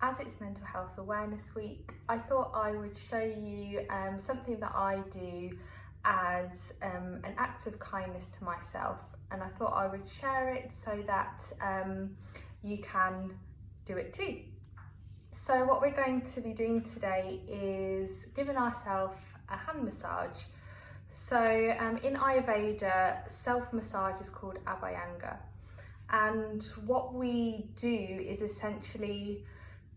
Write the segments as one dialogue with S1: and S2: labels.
S1: as it's Mental Health Awareness Week, I thought I would show you something that I do as an act of kindness to myself, and I thought I would share it so that you can do it too. So what we're going to be doing today is giving ourselves a hand massage. So in Ayurveda, self-massage is called abhyanga, and what we do is essentially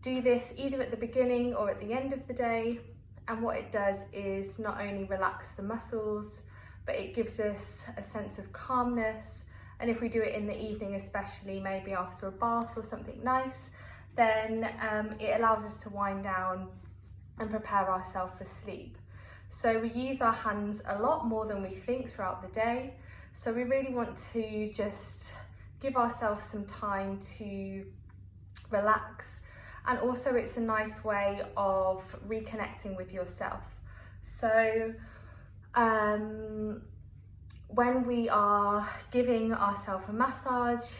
S1: do this either at the beginning or at the end of the day, and what it does is not only relax the muscles, but it gives us a sense of calmness. And if we do it in the evening, especially maybe after a bath or something nice, then it allows us to wind down and prepare ourselves for sleep. So we use our hands a lot more than we think throughout the day. So we really want to just give ourselves some time to relax. And also it's a nice way of reconnecting with yourself. So when we are giving ourselves a massage,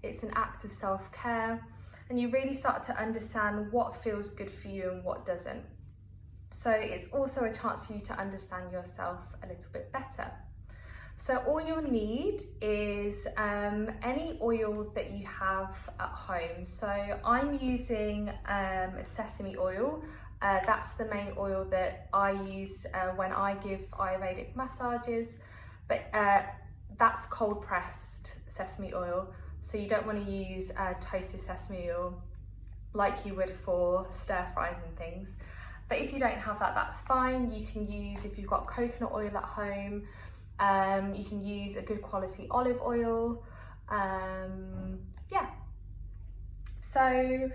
S1: it's an act of self-care, and you really start to understand what feels good for you and what doesn't. So it's also a chance for you to understand yourself a little bit better. So all you'll need is any oil that you have at home. So I'm using sesame oil. That's the main oil that I use when I give Ayurvedic massages, but that's cold pressed sesame oil. So you don't want to use toasted sesame oil like you would for stir fries and things. But if you don't have that, that's fine. You can use, if you've got coconut oil at home, you can use a good quality olive oil. Yeah. So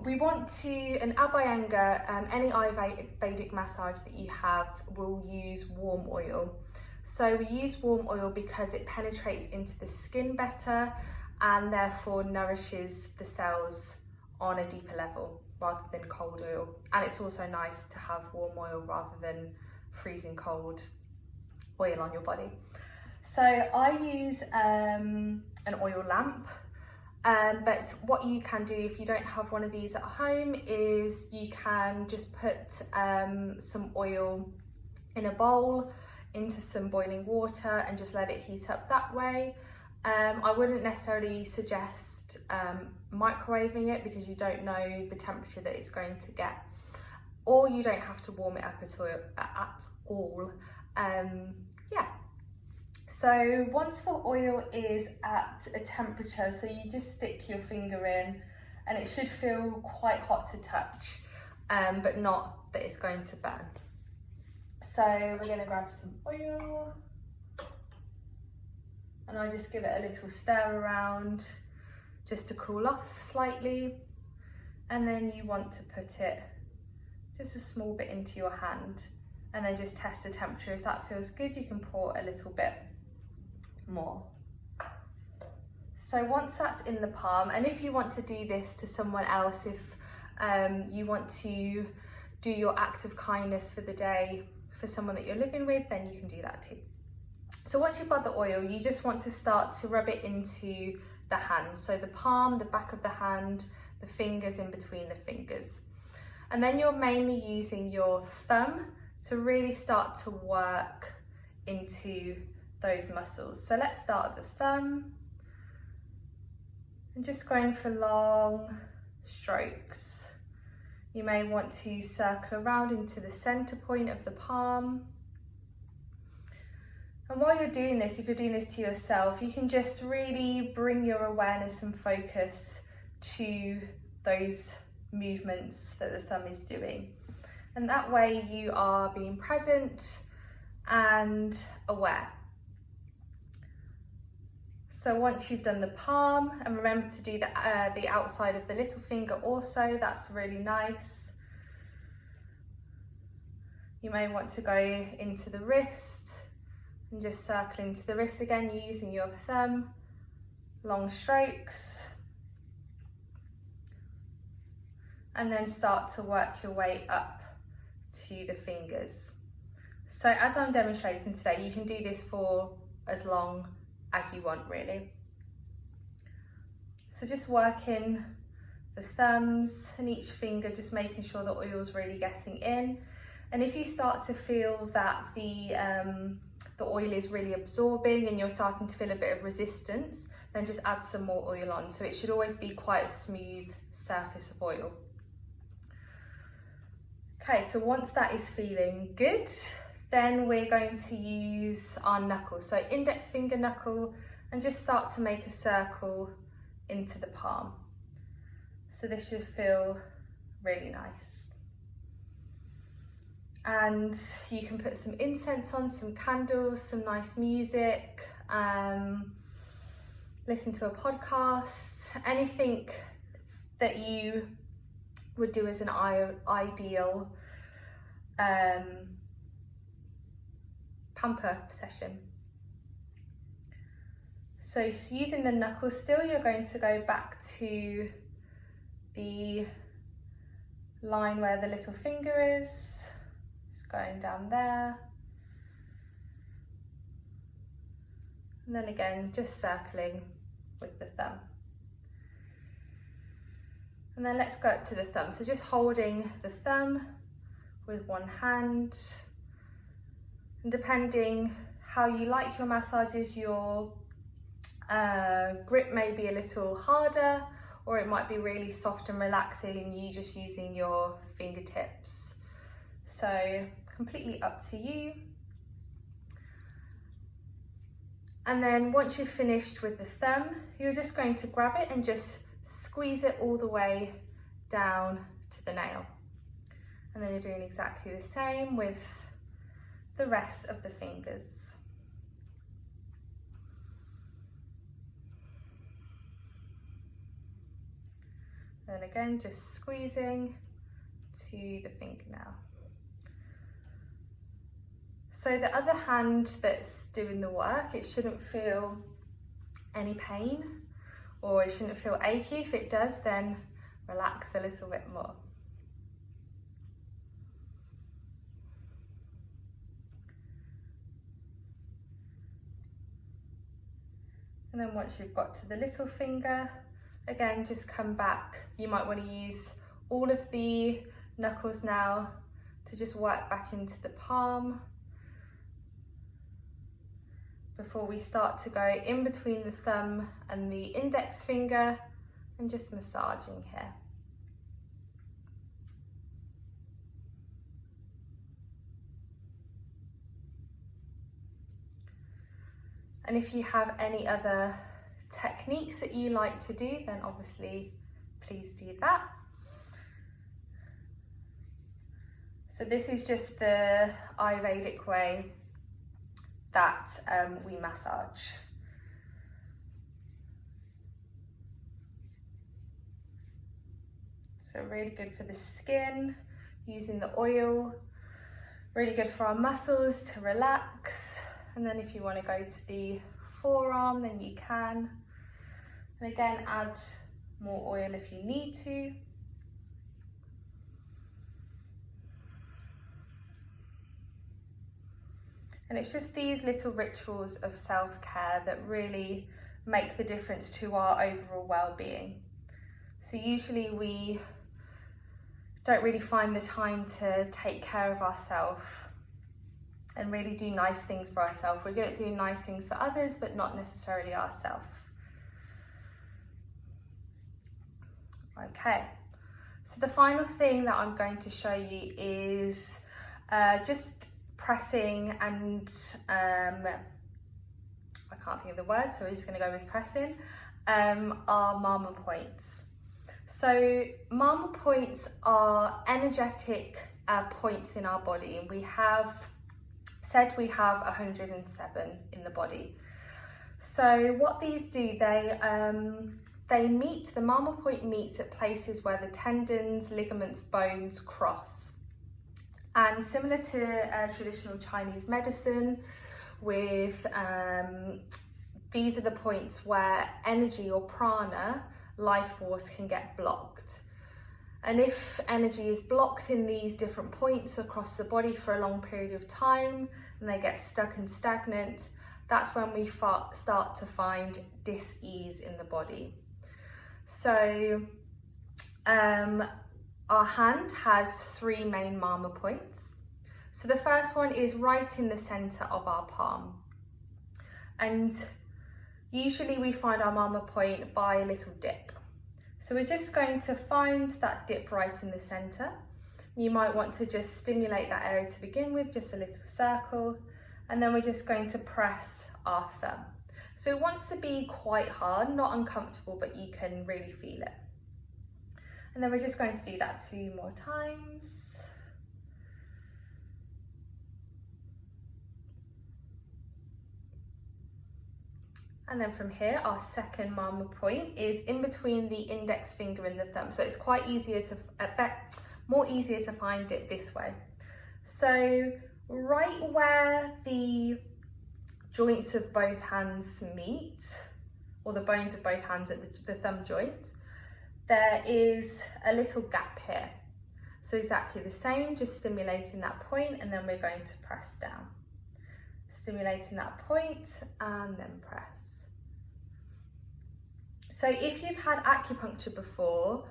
S1: we want to, an abhyanga, any Ayurvedic massage that you have will use warm oil. So we use warm oil because it penetrates into the skin better and therefore nourishes the cells on a deeper level rather than cold oil. And it's also nice to have warm oil rather than freezing cold oil on your body. So I use an oil lamp, but what you can do if you don't have one of these at home is you can just put some oil in a bowl into some boiling water and just let it heat up that way. I wouldn't necessarily suggest microwaving it because you don't know the temperature that it's going to get, or you don't have to warm it up at all. Yeah. So once the oil is at a temperature, so you just stick your finger in and it should feel quite hot to touch, but not that it's going to burn. So we're going to grab some oil and I just give it a little stir around just to cool off slightly, and then you want to put it just a small bit into your hand and then just test the temperature. If that feels good, you can pour a little bit more. So once that's in the palm, and if you want to do this to someone else, if you want to do your act of kindness for the day for someone that you're living with, then you can do that too. So once you've got the oil, you just want to start to rub it into the hand. So the palm, the back of the hand, the fingers in between the fingers. And then you're mainly using your thumb to really start to work into those muscles. So let's start at the thumb and just going for long strokes. You may want to circle around into the center point of the palm. And while you're doing this, if you're doing this to yourself, you can just really bring your awareness and focus to those movements that the thumb is doing. And that way you are being present and aware. So once you've done the palm, and remember to do the outside of the little finger also, that's really nice. You may want to go into the wrist and just circle into the wrist again using your thumb, long strokes. And then start to work your way up to the fingers. So as I'm demonstrating today, you can do this for as long as you want really. So just working the thumbs and each finger, just making sure the oil's really getting in. And if you start to feel that the oil is really absorbing and you're starting to feel a bit of resistance, then just add some more oil on. So it should always be quite a smooth surface of oil. Okay, so once that is feeling good, then we're going to use our knuckle. So index finger knuckle, and just start to make a circle into the palm. So this should feel really nice. And you can put some incense on, some candles, some nice music, listen to a podcast, anything that you would do as an ideal pamper session. So using the knuckles still, you're going to go back to the line where the little finger is, just going down there. And then again, just circling with the thumb. And then let's go up to the thumb. So just holding the thumb with one hand. And depending how you like your massages, your grip may be a little harder, or it might be really soft and relaxing and you just using your fingertips. So completely up to you. And then once you've finished with the thumb, you're just going to grab it and just squeeze it all the way down to the nail. And then you're doing exactly the same with the rest of the fingers. Then again, just squeezing to the fingernail. So the other hand that's doing the work, it shouldn't feel any pain or it shouldn't feel achy. If it does, then relax a little bit more. And then once you've got to the little finger, again, just come back. You might want to use all of the knuckles now to just work back into the palm before we start to go in between the thumb and the index finger and just massaging here. And if you have any other techniques that you like to do, then obviously please do that. So this is just the Ayurvedic way that we massage. So really good for the skin, using the oil, really good for our muscles to relax. And then if you want to go to the forearm, then you can. And again, add more oil if you need to. And it's just these little rituals of self-care that really make the difference to our overall well-being. So usually we don't really find the time to take care of ourselves and really do nice things for ourselves. We're good at doing nice things for others, but not necessarily ourselves. Okay, so the final thing that I'm going to show you is just pressing and, I can't think of the word, so we're just gonna go with pressing, our mama points. So mama points are energetic points in our body, and we have 107 in the body. So what these do, the mama point meets at places where the tendons, ligaments, bones cross. And similar to traditional Chinese medicine, with these are the points where energy or prana, life force, can get blocked. And if energy is blocked in these different points across the body for a long period of time and they get stuck and stagnant, that's when we start to find dis-ease in the body. So our hand has 3 main mama points. So the first one is right in the center of our palm. And usually we find our mama point by a little dip. So we're just going to find that dip right in the center. You might want to just stimulate that area to begin with, just a little circle, and then we're just going to press our thumb. So it wants to be quite hard, not uncomfortable, but you can really feel it. And then we're just going to do that 2 more times. And then from here, our second mama point is in between the index finger and the thumb. So it's quite more easier to find it this way. So right where the joints of both hands meet, or the bones of both hands at the thumb joint, there is a little gap here. So exactly the same, just stimulating that point, and then we're going to press down. Stimulating that point and then press. So if you've had acupuncture before,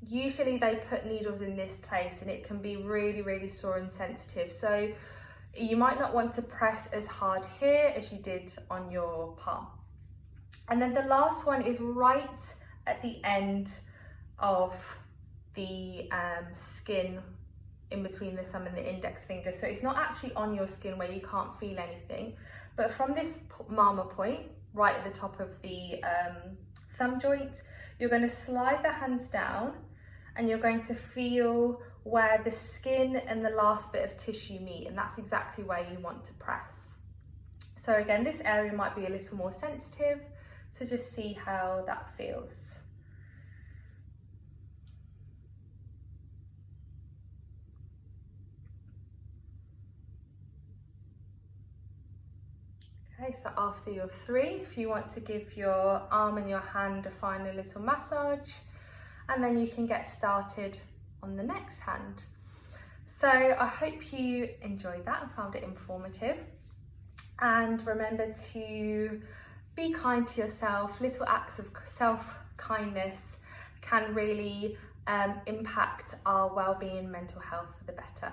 S1: usually they put needles in this place and it can be really, really sore and sensitive. So you might not want to press as hard here as you did on your palm. And then the last one is right at the end of the skin in between the thumb and the index finger. So it's not actually on your skin where you can't feel anything, but from this mama point, right at the top of the thumb joint, you're going to slide the hands down and you're going to feel where the skin and the last bit of tissue meet, and that's exactly where you want to press. So again, this area might be a little more sensitive, so just see how that feels. Okay, so after your 3, if you want to give your arm and your hand a final little massage, and then you can get started on the next hand. So I hope you enjoyed that and found it informative. And remember to be kind to yourself. Little acts of self-kindness can really impact our well-being, mental health for the better.